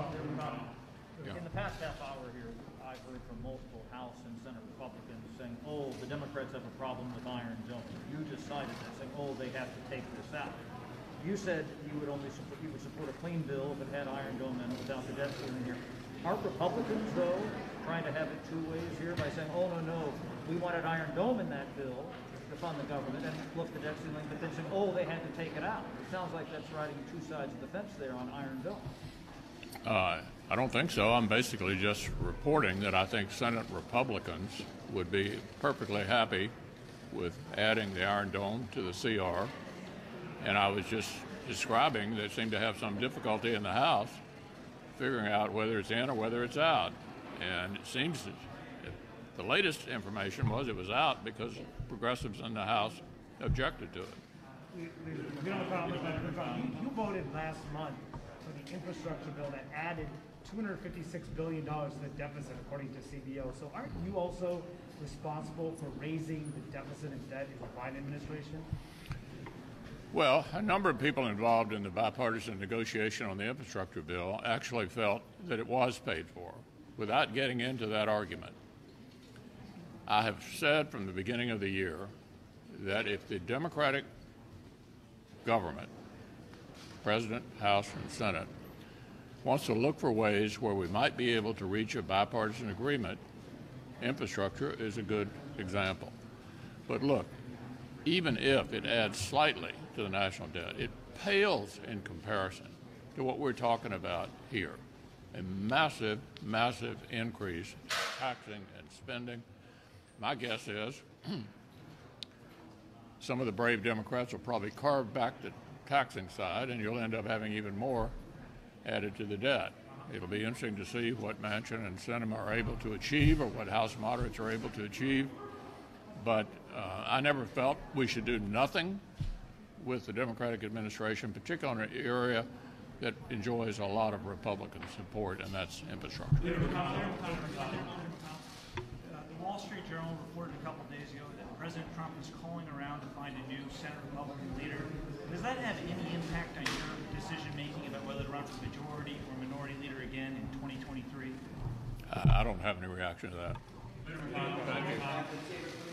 In the past half hour here, I've heard from multiple House and Senate Republicans saying, oh, the Democrats have a problem with Iron Dome. You just cited that, saying, oh, they have to take this out. You said you would support a clean bill if it had Iron Dome in it without the debt ceiling here. Aren't Republicans, though, trying to have it two ways here by saying, oh, no, we wanted Iron Dome in that bill to fund the government and lift the debt ceiling, but then saying, oh, they had to take it out. It sounds like that's riding two sides of the fence there on Iron Dome. I don't think so. I'm basically just reporting that I think Senate Republicans would be perfectly happy with adding the Iron Dome to the CR. And I was just describing they seem to have some difficulty in the House figuring out whether it's in or whether it's out. And it seems that the latest information was it was out because progressives in the House objected to it. You voted last month for the infrastructure bill that added $256 billion to the deficit, according to CBO. So aren't you also responsible for raising the deficit and debt in the Biden administration? Well, a number of people involved in the bipartisan negotiation on the infrastructure bill actually felt that it was paid for, without getting into that argument. I have said from the beginning of the year that if the Democratic government, President, House, and Senate, wants to look for ways where we might be able to reach a bipartisan agreement, infrastructure is a good example. But look, even if it adds slightly to the national debt, it pales in comparison to what we're talking about here. A massive, massive increase in taxing and spending. My guess is some of the brave Democrats will probably carve back the taxing side, and you'll end up having even more added to the debt. It'll be interesting to see what Manchin and Sinema are able to achieve or what House moderates are able to achieve. But I never felt we should do nothing with the Democratic administration, particularly in an area that enjoys a lot of Republican support, and that's infrastructure. The Wall Street Journal reported a couple days ago that President Trump is calling around to find a new Senate Republican leader. Does that have any impact on your decision-making about whether to run for majority or minority leader again in 2023? I don't have any reaction to that. Thank you.